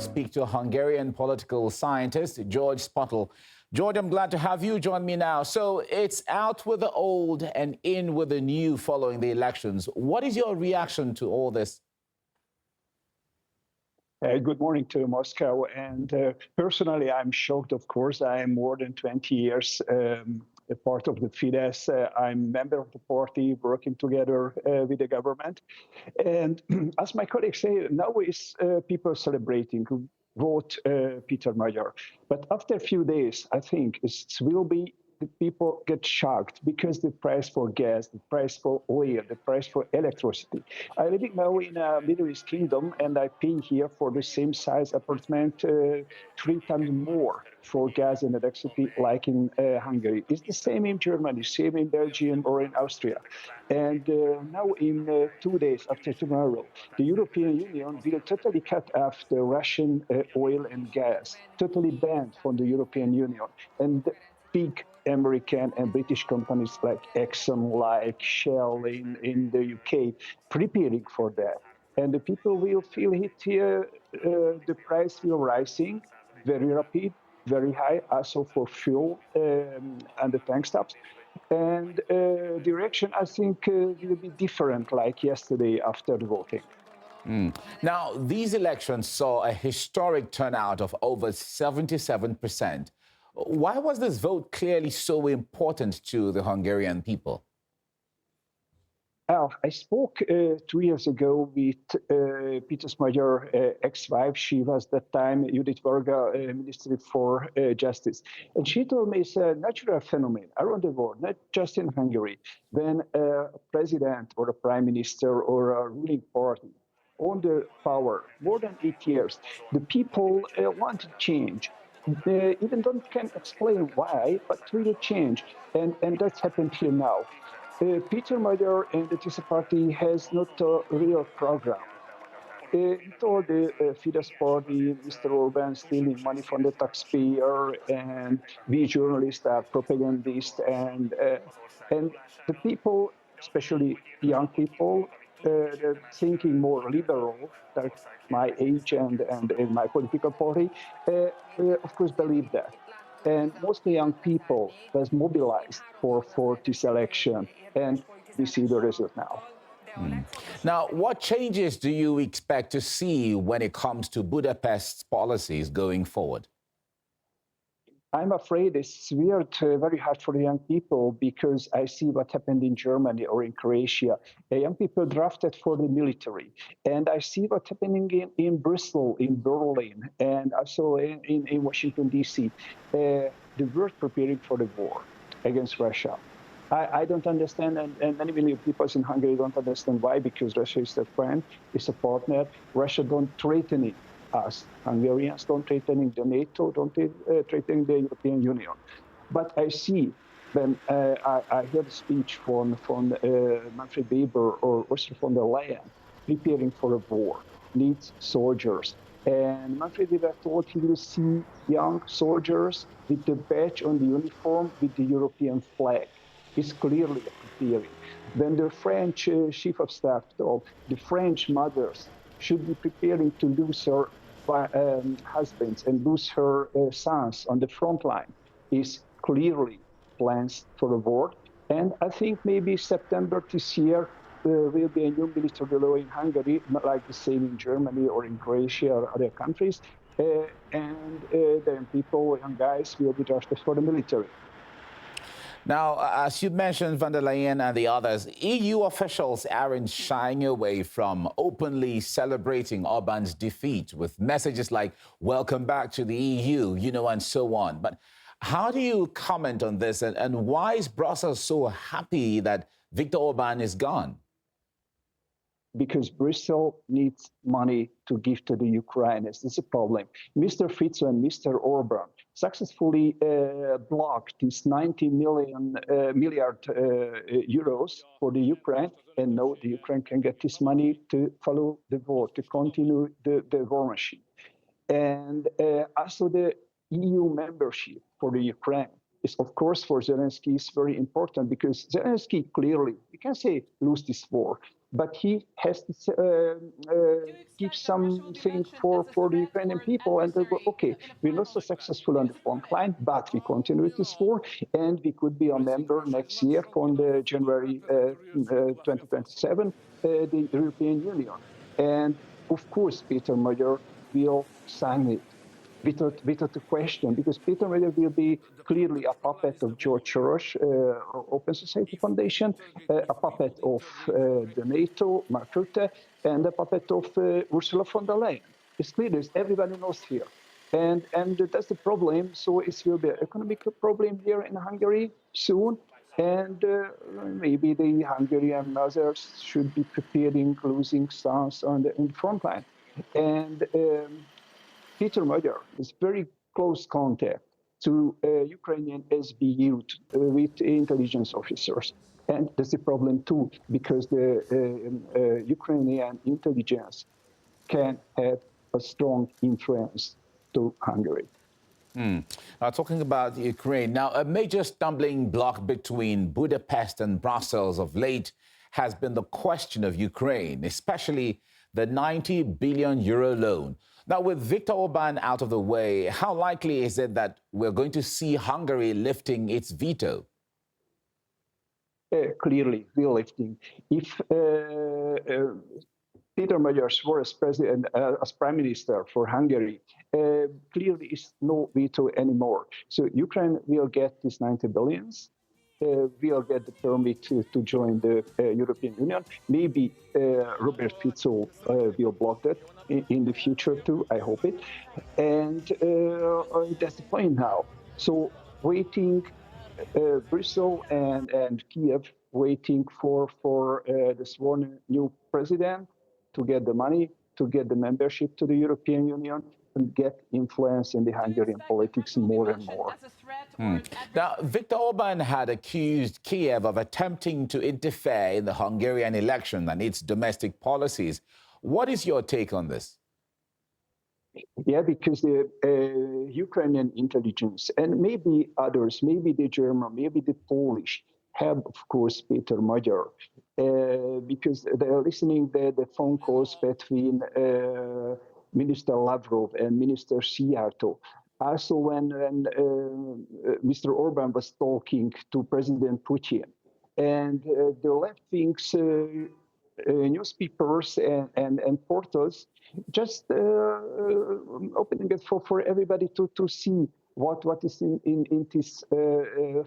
speak to Hungarian political scientist George Spottle. George, I'm glad to have you join me now. So it's out with the old and in with the new following the elections. What is your reaction to all this? Good morning to Moscow. And personally, I'm shocked, of course. I am more than 20 years a part of the Fidesz. I'm a member of the party working together with the government. And as my colleagues say, now is people celebrating who vote Peter Magyar. But after a few days, I think it will be the people get shocked because the price for gas, the price for oil, the price for electricity. I live now in a Middle East kingdom, and I pay here for the same size apartment 3 times more for gas and electricity like in Hungary. It's the same in Germany, same in Belgium or in Austria. And now in 2 days after tomorrow, the European Union will totally cut off the Russian oil and gas, totally banned from the European Union. And big American and British companies like Exxon, like Shell in the UK, preparing for that. And the people will feel it here, the price will rising very rapid, very high, also for fuel and the tank stops. And direction, I think, will be different like yesterday after the voting. Now, these elections saw a historic turnout of over 77%. Why was this vote clearly so important to the Hungarian people? I spoke 2 years ago with Peter Magyar's ex-wife. She was at that time Judith Varga, Ministry for Justice. And she told me it's a natural phenomenon around the world, not just in Hungary. When a president or a prime minister or a ruling party on the power more than 8 years, the people want to change. They even can't explain why, but really change. And that's happened here now. Peter Magyar and the TISA party has not a real program. He told the Fidesz party, Mr. Orban stealing money from the taxpayer, and we journalists are propagandists, and the people, especially young people, they're thinking more liberal, like my age and in my political party, of course, believe that. And mostly young people was mobilized for this election, and we see the result now. Now, what changes do you expect to see when it comes to Budapest's policies going forward? I'm afraid it's weird, very hard for the young people, because I see what happened in Germany or in Croatia. Young people drafted for the military. And I see what's happening in Brussels, in Berlin, and also in Washington, D.C. The world preparing for the war against Russia. I don't understand, and many million people in Hungary don't understand why, because Russia is a friend, is a partner. Russia don't threaten it. Us Hungarians don't threatening the NATO, don't threatening the European Union. But I see when I heard a speech from Manfred Weber or Ursula von der Leyen preparing for a war, needs soldiers. And Manfred Weber thought he will see young soldiers with the badge on the uniform with the European flag. It's clearly preparing. Then the French chief of staff told the French mothers should be preparing to lose her husbands and lose her sons on the front line. Is clearly plans for a war. And I think maybe September this year will be a new military law in Hungary, not like the same in Germany or in Croatia or other countries. And then people, young guys, will be drafted for the military. Now, as you mentioned, von der Leyen and the others, EU officials aren't shying away from openly celebrating Orban's defeat with messages like, welcome back to the EU, and so on. But how do you comment on this? And why is Brussels so happy that Viktor Orban is gone? Because Brussels needs money to give to the Ukrainians. This is a problem. Mr. Fico and Mr. Orban successfully blocked this 90 milliard euros for the Ukraine, and now the Ukraine can get this money to follow the war, to continue the war machine. And also the EU membership for the Ukraine is, of course, for Zelensky is very important, because Zelensky clearly, we can say, lose this war. but he has to give something for the Ukrainian people. And they go, okay, we're not so successful on the front line, but we continue this war, and we could be a member next year from the January 2027, the European Union. And of course, Peter Magyar will sign it without a question, because Peter Magyar will be clearly a puppet of George Soros, Open Society Foundation, a puppet of the NATO, Mark Rutte, and a puppet of Ursula von der Leyen. It's clear, everybody knows here. And that's the problem. So it will be an economic problem here in Hungary soon. And maybe the Hungarian others should be preparing losing stance in the front line. And Peter Magyar is very close contact to Ukrainian SBU with intelligence officers. And that's a problem too, because the Ukrainian intelligence can have a strong influence to Hungary. Talking about Ukraine, now a major stumbling block between Budapest and Brussels of late has been the question of Ukraine, especially the 90 billion euro loan. Now, with Viktor Orban out of the way, how likely is it that we're going to see Hungary lifting its veto? Clearly, we're lifting. If Peter Magyar swore as president, as prime minister for Hungary, clearly is no veto anymore. So Ukraine will get these 90 billions. Will get the permit to join the European Union. Maybe Robert Fico will block that in the future too, I hope it. And that's the point now. So waiting, Brussels and Kiev waiting for the sworn new president to get the money, to get the membership to the European Union, and get influence in the Hungarian politics more and more. Now, Viktor Orban had accused Kiev of attempting to interfere in the Hungarian election and its domestic policies. What is your take on this? Yeah, because the Ukrainian intelligence and maybe others, maybe the German, maybe the Polish, have, of course, Peter Magyar, because they're listening to the phone calls between Minister Lavrov and Minister Szijjártó. Also, when Mr. Orban was talking to President Putin, and the left-wing's newspapers and portals just opening it for everybody to see what is in these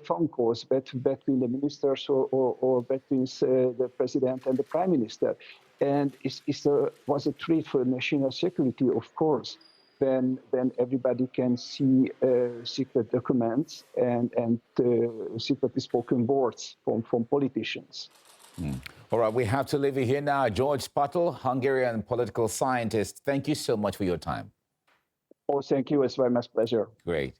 phone calls between the ministers or between the president and the prime minister. And it was a threat for national security, of course. Then everybody can see secret documents and secretly spoken words from politicians. All right, we have to leave it here now. George Patel, Hungarian political scientist, thank you so much for your time. Oh, thank you. It's very much pleasure. Great.